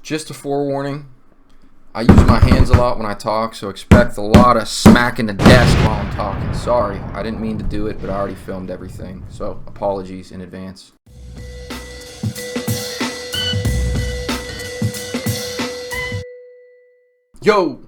Just a forewarning, I use my hands a lot when I talk, so expect a lot of smacking the desk while I'm talking. Sorry, I didn't mean to do it, but I already filmed everything, so apologies in advance. Yo!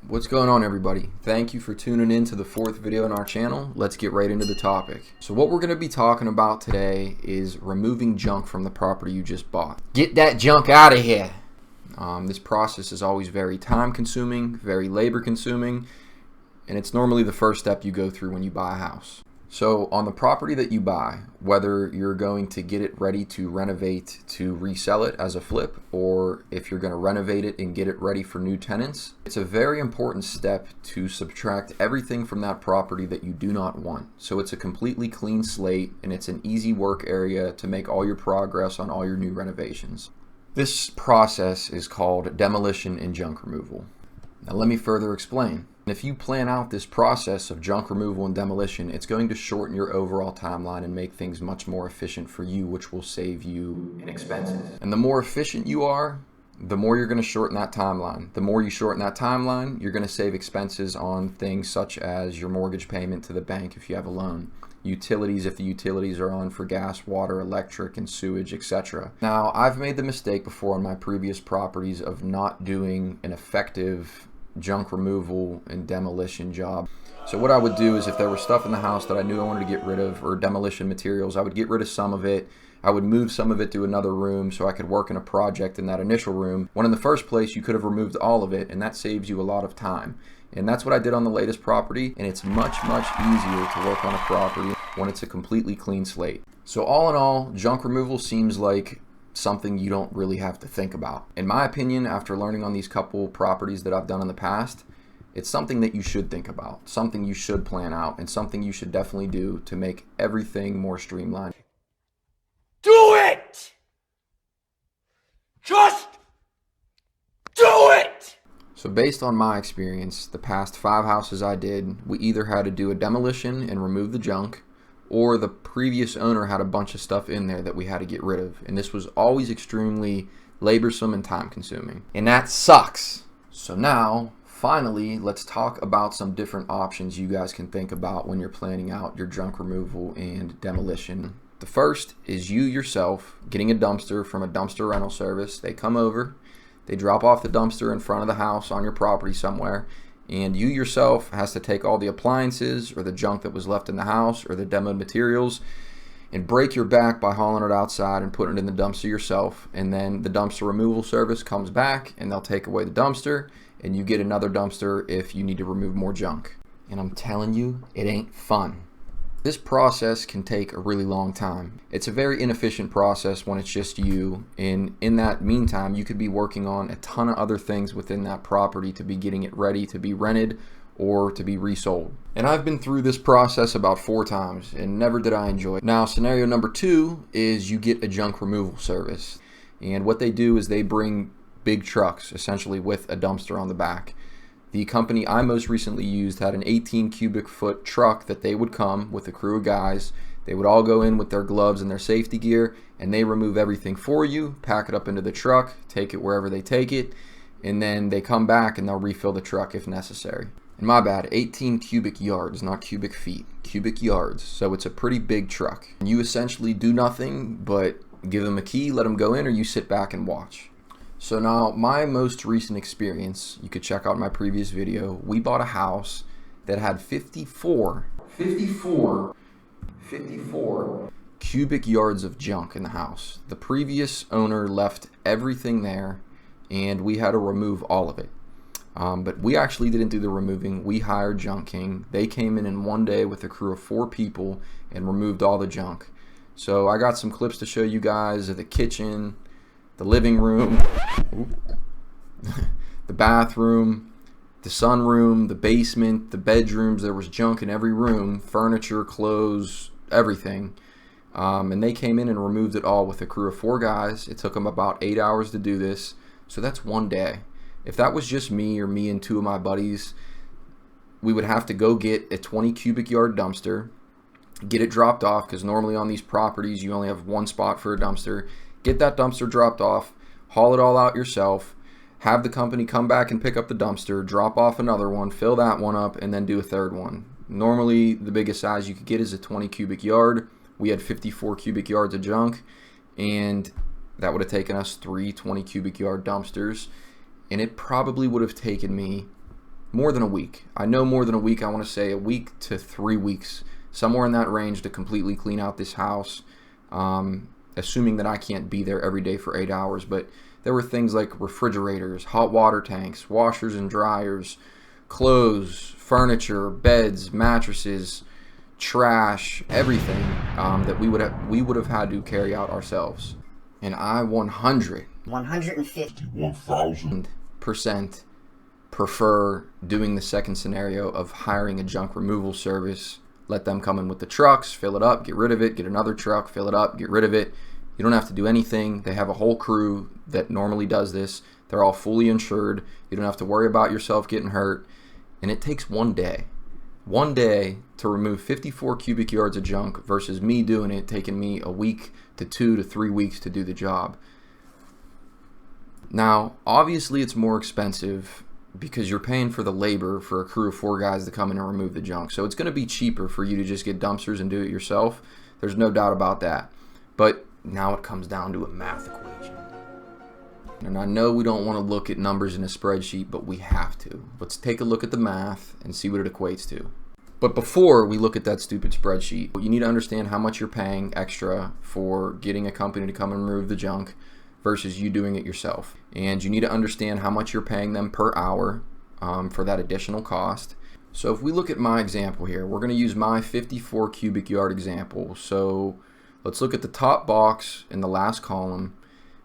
What's going on, everybody? Thank you for tuning in to the fourth video in our channel. Let's get right into the topic. So what we're going to be talking about today is removing junk from the property you just bought. Get that junk out of here! This process is always very time consuming, very labor consuming, and it's normally the first step you go through when you buy a house. So on the property that you buy, whether you're going to get it ready to renovate to resell it as a flip, or if you're going to renovate it and get it ready for new tenants, it's a very important step to subtract everything from that property that you do not want. So it's a completely clean slate, and it's an easy work area to make all your progress on all your new renovations. This process is called demolition and junk removal. Now let me further explain. If you plan out this process of junk removal and demolition, it's going to shorten your overall timeline and make things much more efficient for you, which will save you in expenses. And the more efficient you are, the more you're going to shorten that timeline. The more you shorten that timeline, you're going to save expenses on things such as your mortgage payment to the bank if you have a loan, utilities if the utilities are on for gas, water, electric, and sewage, etc. Now, I've made the mistake before on my previous properties of not doing an effective junk removal and demolition job. So what I would do is if there was stuff in the house that I knew I wanted to get rid of, or demolition materials, I would get rid of some of it. I would move some of it to another room so I could work in a project in that initial room, when in the first place you could have removed all of it, and that saves you a lot of time. And that's what I did on the latest property, and it's much easier to work on a property when it's a completely clean slate. So all in all, junk removal seems like something you don't really have to think about. In my opinion, after learning on these couple properties that I've done in the past, it's something that you should think about, something you should plan out, and something you should definitely do to make everything more streamlined. Do it! Just do it! So based on my experience, the past 5 houses I did, we either had to do a demolition and remove the junk, or the previous owner had a bunch of stuff in there that we had to get rid of. And this was always extremely laborsome and time consuming. And that sucks. So now, finally, let's talk about some different options you guys can think about when you're planning out your junk removal and demolition. The first is you yourself getting a dumpster from a dumpster rental service. They come over, they drop off the dumpster in front of the house on your property somewhere, and you yourself has to take all the appliances or the junk that was left in the house or the demoed materials and break your back by hauling it outside and putting it in the dumpster yourself. And then the dumpster removal service comes back and they'll take away the dumpster, and you get another dumpster if you need to remove more junk. And I'm telling you, it ain't fun. This process can take a really long time. It's a very inefficient process when it's just you, and in that meantime you could be working on a ton of other things within that property to be getting it ready to be rented or to be resold. And I've been through this process about 4 times and never did I enjoy it. Now, scenario number 2 is you get a junk removal service, and what they do is they bring big trucks essentially with a dumpster on the back. The company I most recently used had an 18 cubic foot truck that they would come with a crew of guys. They would all go in with their gloves and their safety gear, and they remove everything for you, pack it up into the truck, take it wherever they take it, and then they come back and they'll refill the truck if necessary. And my bad, 18 cubic yards, not cubic feet, cubic yards. So it's a pretty big truck. And you essentially do nothing but give them a key, let them go in, or you sit back and watch. So now, my most recent experience, you could check out my previous video, we bought a house that had 54 cubic yards of junk in the house. The previous owner left everything there, and we had to remove all of it. But we actually didn't do the removing. We hired Junk King. They came in one day with a crew of 4 people and removed all the junk. So I got some clips to show you guys of the kitchen, the living room, the bathroom, the sunroom, the basement, the bedrooms. There was junk in every room, furniture, clothes, everything. And they came in and removed it all with a crew of 4 guys. It took them about 8 hours to do this. So that's one day. If that was just me or me and 2 of my buddies, we would have to go get a 20 cubic yard dumpster, get it dropped off, because normally on these properties you only have 1 spot for a dumpster. Get that dumpster dropped off, haul it all out yourself, have the company come back and pick up the dumpster, drop off another one, fill that one up, and then do a third one. Normally, the biggest size you could get is a 20 cubic yard. We had 54 cubic yards of junk, and that would have taken us 3 20 cubic yard dumpsters, and it probably would have taken me more than a week. I know more than a week. I want to say a week to 3 weeks, somewhere in that range, to completely clean out this house, assuming that I can't be there every day for 8 hours. But there were things like refrigerators, hot water tanks, washers and dryers, clothes, furniture, beds, mattresses, trash, everything that we would have had to carry out ourselves. And I 151,000% prefer doing the second scenario of hiring a junk removal service. Let them come in with the trucks, fill it up, get rid of it, get another truck, fill it up, get rid of it. You don't have to do anything. They have a whole crew that normally does this. They're all fully insured. You don't have to worry about yourself getting hurt. And it takes one day to remove 54 cubic yards of junk versus me doing it taking me a week to 2 to 3 weeks to do the job. Now, obviously it's more expensive because you're paying for the labor for a crew of 4 guys to come in and remove the junk. So it's going to be cheaper for you to just get dumpsters and do it yourself. There's no doubt about that. But now it comes down to a math equation. And I know we don't want to look at numbers in a spreadsheet, but we have to. Let's take a look at the math and see what it equates to. But before we look at that stupid spreadsheet, you need to understand how much you're paying extra for getting a company to come and remove the junk versus you doing it yourself. And you need to understand how much you're paying them per hour for that additional cost. So if we look at my example here, we're going to use my 54 cubic yard example. So let's look at the top box in the last column.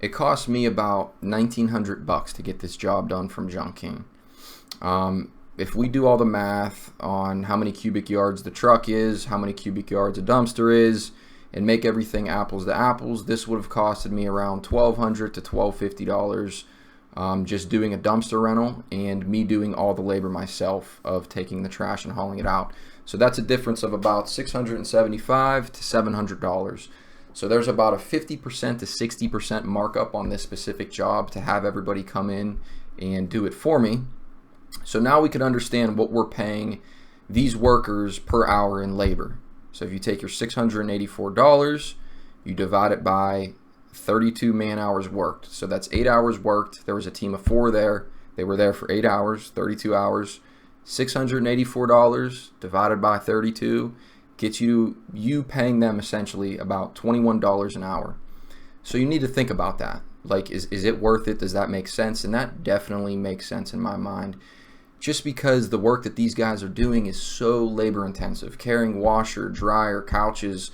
It cost me about $1,900 to get this job done from Junk King. If we do all the math on how many cubic yards the truck is, how many cubic yards a dumpster is, and make everything apples to apples, this would have costed me around $1,200 to $1,250 just doing a dumpster rental and me doing all the labor myself of taking the trash and hauling it out. So that's a difference of about $675 to $700. So there's about a 50% to 60% markup on this specific job to have everybody come in and do it for me. So now we can understand what we're paying these workers per hour in labor. So if you take your $684, you divide it by 32 man hours worked. So that's 8 hours worked. There was a team of 4 there. They were there for 8 hours, 32 hours. $684 divided by 32 gets you paying them essentially about $21 an hour. So you need to think about that. Like, is it worth it? Does that make sense? And that definitely makes sense in my mind. Just because the work that these guys are doing is so labor intensive, carrying washer, dryer, couches,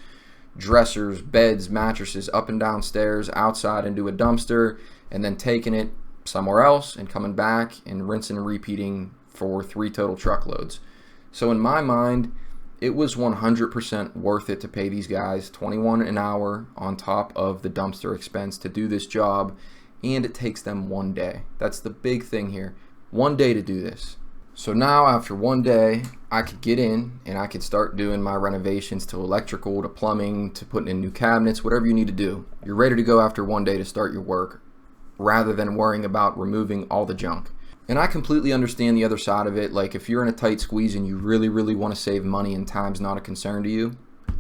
dressers, beds, mattresses up and down stairs, outside into a dumpster, and then taking it somewhere else and coming back and rinsing and repeating for 3 total truckloads. So in my mind, it was 100% worth it to pay these guys $21 an hour on top of the dumpster expense to do this job, and it takes them 1 day. That's the big thing here. 1 day to do this. So now after 1 day, I could get in and I could start doing my renovations to electrical, to plumbing, to putting in new cabinets, whatever you need to do. You're ready to go after 1 day to start your work rather than worrying about removing all the junk. And I completely understand the other side of it. Like, if you're in a tight squeeze and you really, really want to save money and time's not a concern to you,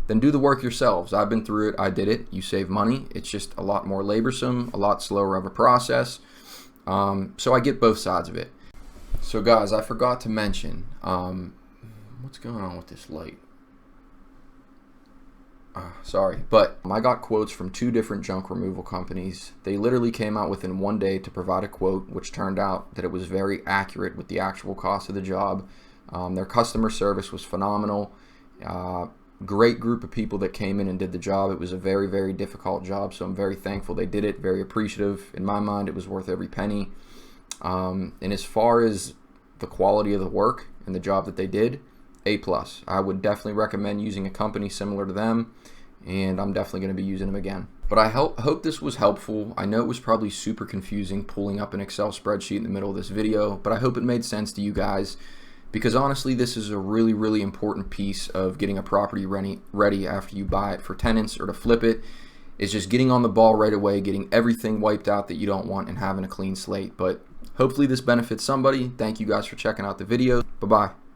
then do the work yourselves. I've been through it. I did it. You save money. It's just a lot more laborsome, a lot slower of a process. So I get both sides of it. So guys, I forgot to mention, what's going on with this light? Sorry, but I got quotes from 2 different junk removal companies. They literally came out within 1 day to provide a quote, which turned out that it was very accurate with the actual cost of the job. Their customer service was phenomenal. Great group of people that came in and did the job. It was a very, very difficult job, so I'm very thankful they did it, very appreciative. In my mind, it was worth every penny. And as far as the quality of the work and the job that they did, A+. I would definitely recommend using a company similar to them, and I'm definitely going to be using them again. But I hope this was helpful. I know it was probably super confusing pulling up an Excel spreadsheet in the middle of this video, but I hope it made sense to you guys, because honestly, this is a really, really important piece of getting a property ready after you buy it for tenants or to flip it. is just getting on the ball right away, getting everything wiped out that you don't want, and having a clean slate. But hopefully this benefits somebody. Thank you guys for checking out the video. Bye-bye.